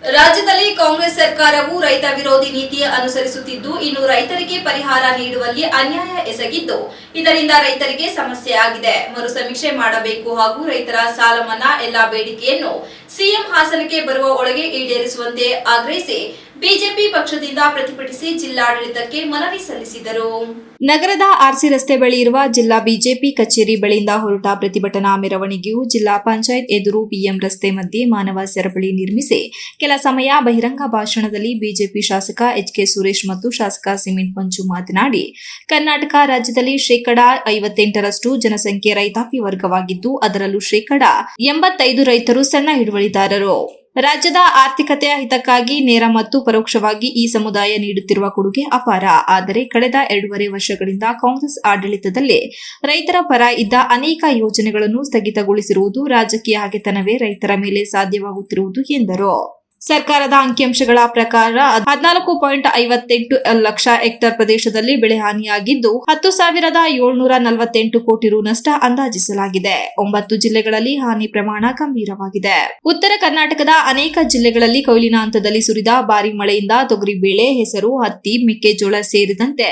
ರಾಜ್ಯದಲ್ಲಿ ಕಾಂಗ್ರೆಸ್ ಸರ್ಕಾರವು ರೈತ ವಿರೋಧಿ ನೀತಿ ಅನುಸರಿಸುತ್ತಿದ್ದು, ಇನ್ನು ರೈತರಿಗೆ ಪರಿಹಾರ ನೀಡುವಲ್ಲಿ ಅನ್ಯಾಯ ಎಸಗಿದ್ದು, ಇದರಿಂದ ರೈತರಿಗೆ ಸಮಸ್ಯೆ ಆಗಿದೆ. ಮರು ಸಮೀಕ್ಷೆ ಮಾಡಬೇಕು ಹಾಗೂ ರೈತರ ಸಾಲ ಮನ್ನಾ ಎಲ್ಲಾ ಬೇಡಿಕೆಯನ್ನು ಸಿಎಂ ಹಾಸನಕ್ಕೆ ಬರುವ ಒಳಗೆ ಈಡೇರಿಸುವಂತೆ ಆಗ್ರಹಿಸಿ ಬಿಜೆಪಿ ಪಕ್ಷದಿಂದ ಪ್ರತಿಭಟಿಸಿ ಜಿಲ್ಲಾಡಳಿತಕ್ಕೆ ಮನವಿ ಸಲ್ಲಿಸಿದರು. ನಗರದ ಆರ್ಸಿ ರಸ್ತೆ ಬಳಿ ಇರುವ ಜಿಲ್ಲಾ ಬಿಜೆಪಿ ಕಚೇರಿ ಬಳಿಯಿಂದ ಹೊರಟ ಪ್ರತಿಭಟನಾ ಮೆರವಣಿಗೆಯು ಜಿಲ್ಲಾ ಪಂಚಾಯತ್ ಎದುರು ಬಿಎಂ ರಸ್ತೆ ಮಧ್ಯೆ ಮಾನವ ಸರಪಳಿ ನಿರ್ಮಿಸಿ ಕೆಲ ಸಮಯ ಬಹಿರಂಗ ಭಾಷಣದಲ್ಲಿ ಬಿಜೆಪಿ ಶಾಸಕ ಎಚ್.ಕೆ. ಸುರೇಶ್ ಮತ್ತು ಶಾಸಕ ಸಿಮೆಂಟ್ ಮಂಜು ಮಾತನಾಡಿ, ಕರ್ನಾಟಕ ರಾಜ್ಯದಲ್ಲಿ ಶೇಕಡಾ 58ರಷ್ಟು ಜನಸಂಖ್ಯೆ ರೈತಾಪಿ ವರ್ಗವಾಗಿದ್ದು, ಅದರಲ್ಲೂ ಶೇಕಡಾ 85 ರೈತರು ಸಣ್ಣ ಹಿಡುವಳಿದಾರರು. ರಾಜ್ಯದ ಆರ್ಥಿಕತೆಯ ಹಿತಕ್ಕಾಗಿ ನೇರ ಮತ್ತು ಪರೋಕ್ಷವಾಗಿ ಈ ಸಮುದಾಯ ನೀಡುತ್ತಿರುವ ಕೊಡುಗೆ ಅಪಾರ. ಆದರೆ ಕಳೆದ 2.5 ವರ್ಷಗಳಿಂದ ಕಾಂಗ್ರೆಸ್ ಆಡಳಿತದಲ್ಲಿ ರೈತರ ಪರ ಇದ್ದ ಅನೇಕ ಯೋಜನೆಗಳನ್ನು ಸ್ಥಗಿತಗೊಳಿಸಿರುವುದು ರಾಜಕೀಯ ಹಗೆತನವೇ ರೈತರ ಮೇಲೆ ಸಾಧ್ಯವಾಗುತ್ತಿರುವುದು ಎಂದರು. ಸರ್ಕಾರದ ಅಂಕಿಅಂಶಗಳ ಪ್ರಕಾರ 14.58 ಲಕ್ಷ ಹೆಕ್ಟೇರ್ ಪ್ರದೇಶದಲ್ಲಿ ಬೆಳೆ ಹಾನಿಯಾಗಿದ್ದು 10,748 ಕೋಟಿ ರು ನಷ್ಟ ಅಂದಾಜಿಸಲಾಗಿದೆ. 9 ಜಿಲ್ಲೆಗಳಲ್ಲಿ ಹಾನಿ ಪ್ರಮಾಣ ಗಂಭೀರವಾಗಿದೆ. ಉತ್ತರ ಕರ್ನಾಟಕದ ಅನೇಕ ಜಿಲ್ಲೆಗಳಲ್ಲಿ ಕೊಯ್ಲಿನ ಹಂತದಲ್ಲಿ ಸುರಿದ ಭಾರಿ ಮಳೆಯಿಂದ ತೊಗರಿಬೇಳೆ, ಹೆಸರು, ಹತ್ತಿ, ಮೆಕ್ಕೆಜೋಳ ಸೇರಿದಂತೆ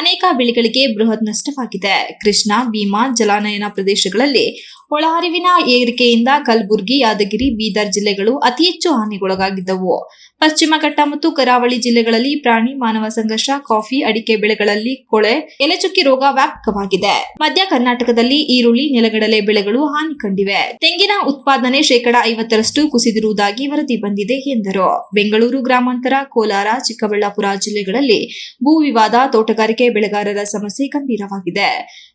ಅನೇಕ ಬೆಳೆಗಳಿಗೆ ಬೃಹತ್ ನಷ್ಟವಾಗಿದೆ. ಕೃಷ್ಣಾ, ಭೀಮಾ ಜಲಾನಯನ ಪ್ರದೇಶಗಳಲ್ಲಿ ಒಳಹರಿವಿನ ಏರಿಕೆಯಿಂದ ಕಲಬುರಗಿ, ಯಾದಗಿರಿ, ಬೀದರ್ ಜಿಲ್ಲೆಗಳು ಅತಿ ಹೆಚ್ಚು ಹಾನಿಗೊಳಗಾಗಿದ್ದವು. ಪಶ್ಚಿಮ ಘಟ್ಟ ಮತ್ತು ಕರಾವಳಿ ಜಿಲ್ಲೆಗಳಲ್ಲಿ ಪ್ರಾಣಿ ಮಾನವ ಸಂಘರ್ಷ, ಕಾಫಿ, ಅಡಿಕೆ ಬೆಳೆಗಳಲ್ಲಿ ಕೊಳೆ, ಎಲೆಚುಕ್ಕಿ ರೋಗ ವ್ಯಾಪಕವಾಗಿದೆ. ಮಧ್ಯ ಕರ್ನಾಟಕದಲ್ಲಿ ಈರುಳ್ಳಿ, ನೆಲಗಡಲೆ ಬೆಳೆಗಳು ಹಾನಿ ಕಂಡಿವೆ. ತೆಂಗಿನ ಉತ್ಪಾದನೆ ಶೇಕಡಾ 50ರಷ್ಟು ಕುಸಿದಿರುವುದಾಗಿ ವರದಿ ಬಂದಿದೆ ಎಂದರು. ಬೆಂಗಳೂರು ಗ್ರಾಮಾಂತರ, ಕೋಲಾರ, ಚಿಕ್ಕಬಳ್ಳಾಪುರ ಜಿಲ್ಲೆಗಳಲ್ಲಿ ಭೂ ವಿವಾದ, ತೋಟಗಾರಿಕೆ ಬೆಳೆಗಾರರ ಸಮಸ್ಯೆ ಗಂಭೀರವಾಗಿದೆ.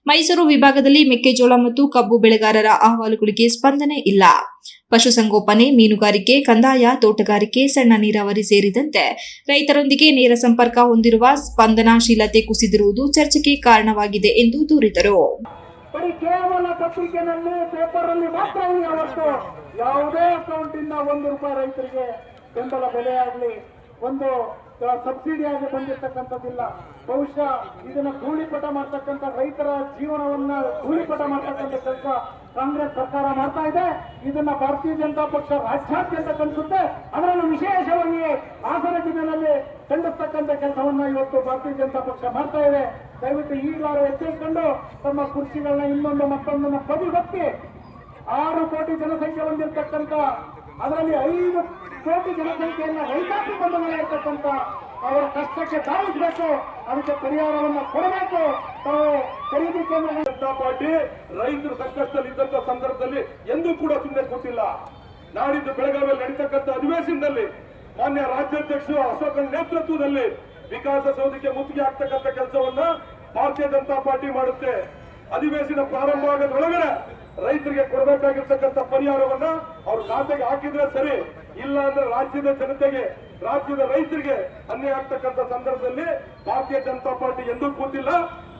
ಮೈಸೂರು ವಿಭಾಗದಲ್ಲಿ ಮೆಕ್ಕೆಜೋಳ ಮತ್ತು ಕಬ್ಬು ಬೆಳೆಗಾರರ ಅಹವಾಲುಗಳಿಗೆ ಸ್ಪಂದನೆ ಇಲ್ಲ. ಪಶುಸಂಗೋಪನೆ, ಮೀನುಗಾರಿಕೆ, ಕಂದಾಯ, ತೋಟಗಾರಿಕೆ, ಸಣ್ಣ ನೀರಾವರಿ ಸೇರಿದಂತೆ ರೈತರೊಂದಿಗೆ ನೇರ ಸಂಪರ್ಕ ಹೊಂದಿರುವ ಸ್ಪಂದನಾಶೀಲತೆ ಕುಸಿದಿರುವುದು ಚರ್ಚೆಗೆ ಕಾರಣವಾಗಿದೆ ಎಂದು ದೂರಿದರು. ಕೇವಲ ಪತ್ರಿಕೆಯಲ್ಲಿ, ಪೇಪರ್ ಮಾತ್ರ ಯಾವುದೇ ಅಕೌಂಟ್ ಇಂದ ₹1 ರೈತರಿಗೆ ಬೆಂಬಲ ಬೆಲೆ ಆಗಲಿ, ಒಂದು ಸಬ್ಸಿಡಿ ಆಗಿ ಬಂದಿರತಕ್ಕಂಥದ್ದಿಲ್ಲ. ಬಹುಶಃ ಇದನ್ನ ಧೂಳಿಪಟ ಮಾಡ್ತಕ್ಕಂಥ ರೈತರ ಜೀವನವನ್ನ ಧೂಳಿಪಟ ಮಾಡ್ತಕ್ಕಂಥ ಕೆಲಸ ಕಾಂಗ್ರೆಸ್ ಸರ್ಕಾರ ಮಾಡ್ತಾ ಇದೆ. ಇದನ್ನ ಭಾರತೀಯ ಜನತಾ ಪಕ್ಷ ರಾಜ್ಯಾದ್ಯಂತ ಕಲಿಸುತ್ತೆ. ಅದರಲ್ಲೂ ವಿಶೇಷವಾಗಿ ಹಾಸನ ಜಿಲ್ಲೆಯಲ್ಲಿ ಖಂಡಿಸ್ತಕ್ಕಂಥ ಕೆಲಸವನ್ನ ಇವತ್ತು ಭಾರತೀಯ ಜನತಾ ಪಕ್ಷ ಮಾಡ್ತಾ ಇದೆ. ದಯವಿಟ್ಟು ಈಗಲಾರು ಎಚ್ಚರಿಸಿಕೊಂಡು ತಮ್ಮ ಕುರ್ಚಿಗಳನ್ನ ಇನ್ನೊಂದು ಮತ್ತೊಂದನ್ನು ಬದಿಗೊತ್ತಿ 6 ಕೋಟಿ ಜನಸಂಖ್ಯೆ ಹೊಂದಿರತಕ್ಕಂಥ, ಅದರಲ್ಲಿ 5 ಕೋಟಿ ಜನಸಂಖ್ಯೆಯನ್ನ ರೈತಾಪಿ ಬಂಧುಗಳು ಇರ್ತಕ್ಕಂಥ ಅವರ ಕಷ್ಟಕ್ಕೆ ಧಾವಿಸಬೇಕು, ಅದಕ್ಕೆ ಪರಿಹಾರವನ್ನು ಕೊಡಬೇಕು. ತಾವು ಖರೀದಿ ಕೇಂದ್ರ ಜನತಾ ಪಾರ್ಟಿ ರೈತರು ಸಂಕಷ್ಟದಲ್ಲಿ ಇದ್ದಂತ ಸಂದರ್ಭದಲ್ಲಿ ಎಂದೂ ಕೂಡ ಸುಮ್ಮನೆ ಕೊಟ್ಟಿಲ್ಲ. ನಾಡಿದ್ದು ಬೆಳಗಾವಿಯಲ್ಲಿ ನಡೀತಕ್ಕಂಥ ಅಧಿವೇಶನದಲ್ಲಿ ಮಾನ್ಯ ರಾಜ್ಯಾಧ್ಯಕ್ಷರು ಅಶೋಕನ ನೇತೃತ್ವದಲ್ಲಿ ವಿಕಾಸಸೌಧಕ್ಕೆ ಮುತ್ತಿಗೆ ಹಾಕ್ತಕ್ಕಂಥ ಕೆಲಸವನ್ನ ಭಾರತೀಯ ಜನತಾ ಪಾರ್ಟಿ ಮಾಡುತ್ತೆ. ಅಧಿವೇಶನ ಪ್ರಾರಂಭ ಆಗೋದ್ರೊಳಗಡೆ ರೈತರಿಗೆ ಕೊಡಬೇಕಾಗಿರ್ತಕ್ಕಂಥ ಪರಿಹಾರವನ್ನ ಅವ್ರ ಖಾತೆಗೆ ಹಾಕಿದ್ರೆ ಸರಿ, ಇಲ್ಲ ಅಂದ್ರೆ ರಾಜ್ಯದ ಜನತೆಗೆ, ರಾಜ್ಯದ ರೈತರಿಗೆ ಅನ್ಯಾಯ ಆಗ್ತಕ್ಕಂಥ ಸಂದರ್ಭದಲ್ಲಿ ಭಾರತೀಯ ಜನತಾ ಪಾರ್ಟಿ ಎಂದೂ ಕೂತಿಲ್ಲ.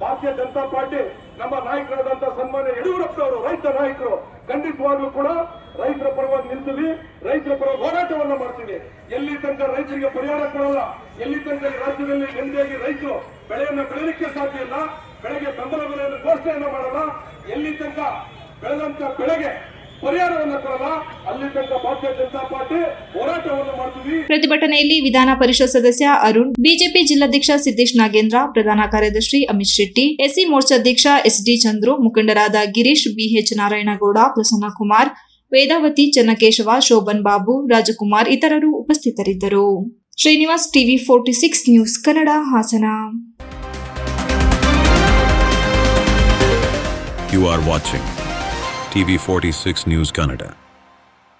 ಭಾರತೀಯ ಜನತಾ ಪಾರ್ಟಿ ನಮ್ಮ ನಾಯಕರಾದಂತಹ ಸನ್ಮಾನ್ಯ ಯಡಿಯೂರಪ್ಪ ಅವರು ರೈತ ನಾಯಕರು, ಖಂಡಿತವಾಗ್ಲೂ ಕೂಡ ರೈತರ ಪರವಾಗಿ ನಿಲ್ತೀವಿ, ರೈತರ ಪರವಾಗಿ ಹೋರಾಟವನ್ನ ಮಾಡ್ತೀವಿ. ಎಲ್ಲಿ ತನಕ ರೈತರಿಗೆ ಪರಿಹಾರ ಕೊಡಲ್ಲ, ಎಲ್ಲಿ ತನಕ ರಾಜ್ಯದಲ್ಲಿ ನೆಮ್ಮದಿಯಾಗಿ ರೈತರು ಬೆಳೆಯನ್ನ ಬೆಳೆಯಲಿಕ್ಕೆ ಸಾಧ್ಯ ಇಲ್ಲ, ಬೆಳೆಗೆ ಬೆಂಬಲ ಬೆಲೆಯನ್ನು ಘೋಷಣೆಯನ್ನ ಮಾಡಲ್ಲ, ಎಲ್ಲಿ ತನಕ ಬೆಳೆದಂತ ಬೆಳೆಗೆ ಪರಿಹಾರವನ್ನು ಕೊಡಲ್ಲ, ಅಲ್ಲಿ ತನಕ ಭಾರತೀಯ ಜನತಾ ಪಾರ್ಟಿ ಹೋರಾಟವನ್ನು ಮಾಡ್ತೀವಿ. ಪ್ರತಿಭಟನೆಯಲ್ಲಿ ವಿಧಾನ ಪರಿಷತ್ ಸದಸ್ಯ ಅರುಣ್, ಬಿಜೆಪಿ ಜಿಲ್ಲಾಧ್ಯಕ್ಷ ಸಿದ್ದೇಶ್ ನಾಗೇಂದ್ರ, ಪ್ರಧಾನ ಕಾರ್ಯದರ್ಶಿ ಅಮಿತ್ ಶೆಟ್ಟಿ, ಎಸ್ಸಿ ಮೋರ್ಚಾಧ್ಯಕ್ಷ ಎಸ್ಡಿ ಚಂದ್ರು, ಮುಖಂಡರಾದ ಗಿರೀಶ್, ಬಿಎಚ್ ನಾರಾಯಣಗೌಡ, ಪ್ರಸನ್ನ ಕುಮಾರ್, ವೇದಾವತಿ, ಚನ್ನಕೇಶವ, ಶೋಭನ್ ಬಾಬು, ರಾಜಕುಮಾರ್ ಇತರರು ಉಪಸ್ಥಿತರಿದ್ದರು. Srinivas, TV 46 news Kannada, Hassan. You are watching TV 46 News Kannada.